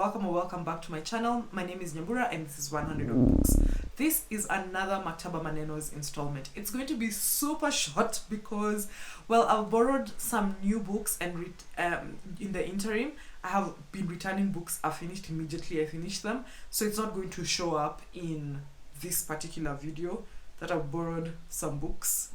welcome or welcome back to my channel. My name is Nyambura and this is 100 Books. This is another Maktaba Manenos installment. It's going to be super short because, well, I've borrowed some new books and in the interim, I have been returning books I finished immediately. I finished them. So it's not going to show up in this particular video that I've borrowed some books,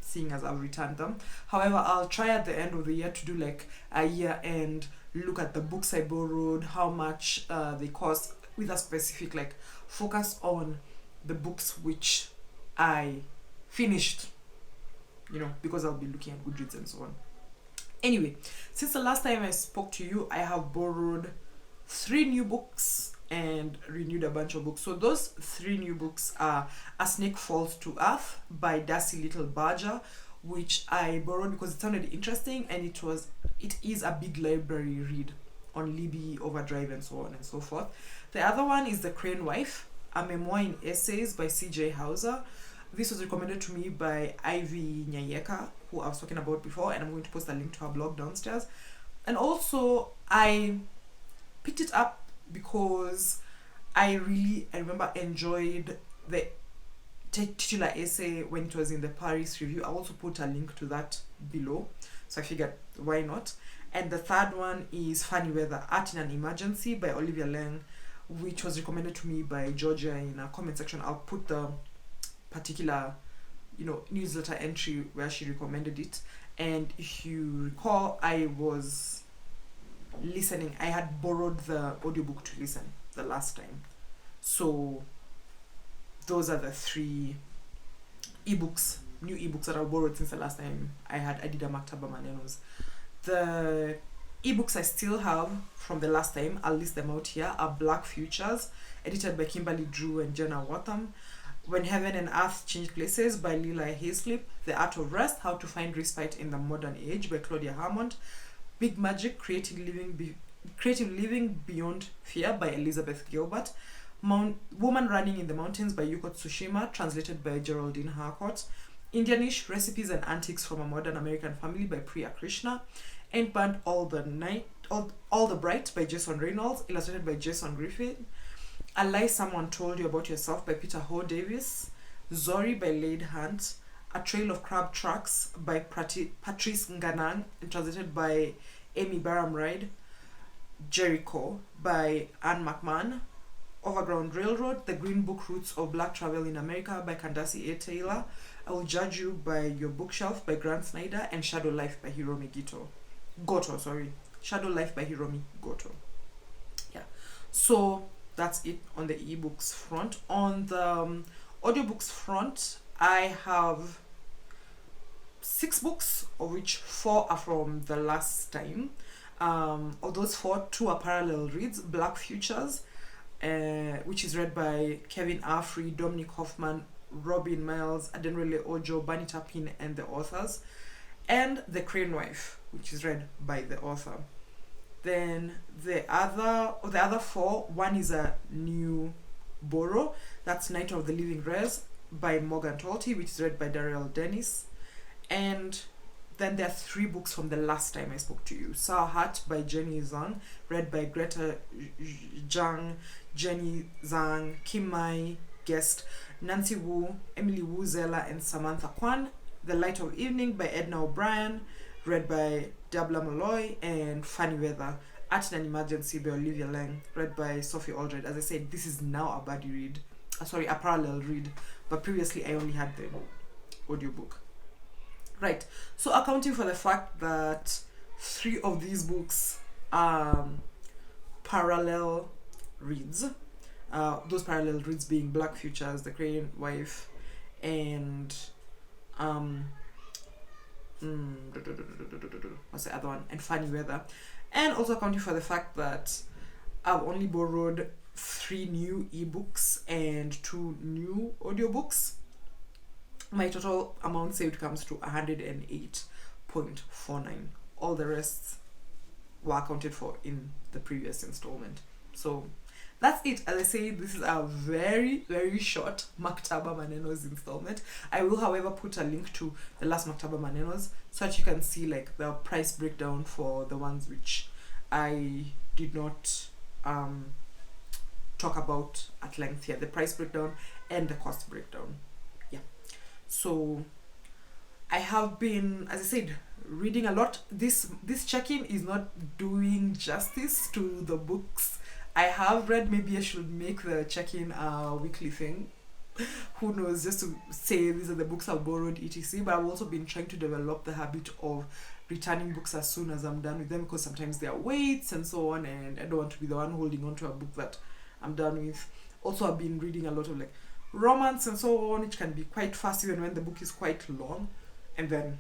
seeing as I've returned them. However, I'll try at the end of the year to do like a year end look at the books I borrowed, how much they cost, with a specific like focus on the books which I finished, you know, because I'll be looking at Goodreads and so on. Anyway, since the last time I spoke to you, I have borrowed 3 new books and renewed a bunch of books. So those 3 new books are A Snake Falls to Earth by Darcy Little Badger, which I borrowed because it sounded interesting and it is a big library read on Libby, Overdrive and so on and so forth. The other one is The Crane Wife, a memoir in essays by C.J. Hauser. This was recommended to me by Ivy Nyayeka, who I was talking about before, and I'm going to post a link to her blog downstairs. And also I picked it up because I remember enjoyed the titular essay when it was in the Paris Review. I also put a link to that below, so I figured why not. And the third one is Funny Weather, Art in an Emergency by Olivia Lang, which was recommended to me by Georgia in a comment section. I'll put the particular, you know, newsletter entry where she recommended it. And if you recall, I was listening. I had borrowed the audiobook to listen the last time. So those are the 3 ebooks, new ebooks that I borrowed since the last time I did a Maktaba Manenos. The ebooks I still have from the last time, I'll list them out here, are Black Futures, edited by Kimberly Drew and Jenna Wortham; When Heaven and Earth Change Places by Lila Hayslip; The Art of Rest, How to Find Respite in the Modern Age by Claudia Hammond; Big Magic, Creative Living Beyond Fear by Elizabeth Gilbert; Woman Running in the Mountains by Yuko Tsushima, translated by Geraldine Harcourt; Indianish Recipes and Antiques from a Modern American Family by Priya Krishna; Ain't Burned All the Bright by Jason Reynolds, illustrated by Jason Griffin; A Lie Someone Told You About Yourself by Peter Ho Davis; Zori by Lade Hunt; A Trail of Crab Tracks by Patrice Nganang, translated by Amy Barham Ride; Jericho by Anne McMahon; Overground Railroad, The Green Book Roots of Black Travel in America by Candace A. Taylor; I Will Judge You by Your Bookshelf by Grant Snyder; and Shadow Life by Hiromi Goto. Shadow Life by Hiromi Goto. Yeah. So that's it on the ebooks front. On the audiobooks front, I have 6 books, of which 4 are from the last time. Of those 4, 2 are parallel reads. Black Futures, which is read by Kevin Affrey, Dominic Hoffman, Robin Miles, Adenrele Ojo, Bunny Tapin, and the authors; and The Crane Wife, which is read by the author. Then the other 4, one is a new borrow. That's Night of the Living Res by Morgan Talty, which is read by Darrell Dennis. And then there are 3 books from the last time I spoke to you. Sour Heart by Jenny Zhang, read by Greta Zhang, Jenny Zhang, Kim Mai, guest, Nancy Wu, Emily Wu Zella, and Samantha Kwan. The Light of Evening by Edna O'Brien, read by Dabla Malloy; and Funny Weather, Art in an Emergency by Olivia Lang, read by Sophie Aldred. As I said, this is now a parallel read, but previously I only had the audiobook. Right, so accounting for the fact that 3 of these books are parallel reads, those parallel reads being Black Futures, The Crane Wife, and what's the other one? And Funny Weather. And also accounting for the fact that I've only borrowed 3 new ebooks and 2 new audiobooks, my total amount saved comes to 108.49. All the rest were accounted for in the previous installment. So that's it. As I say, this is a very, very short Maktaba Manenos installment. I will, however, put a link to the last Maktaba Manenos so that you can see like the price breakdown for the ones which I did not talk about at length here, the price breakdown and the cost breakdown. Yeah. So I have been, as I said, reading a lot. This check-in is not doing justice to the books I have read. Maybe I should make the check-in a weekly thing. Who knows, just to say these are the books I've borrowed, etc. But I've also been trying to develop the habit of returning books as soon as I'm done with them, because sometimes there are waits and so on, and I don't want to be the one holding on to a book that I'm done with. Also, I've been reading a lot of like romance and so on, which can be quite fast even when the book is quite long, and then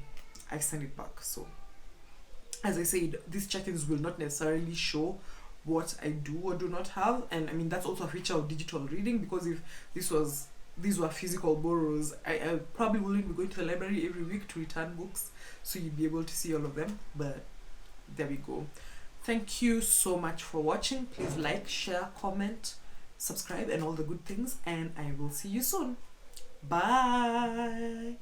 I send it back. So as I said, these check-ins will not necessarily show what I do or do not have, and I mean that's also a feature of digital reading, because if these were physical borrows, I probably wouldn't be going to the library every week to return books, so you'd be able to see all of them. But there we go. Thank you so much for watching. Please like, share, comment, subscribe, and all the good things, and I will see you soon. Bye.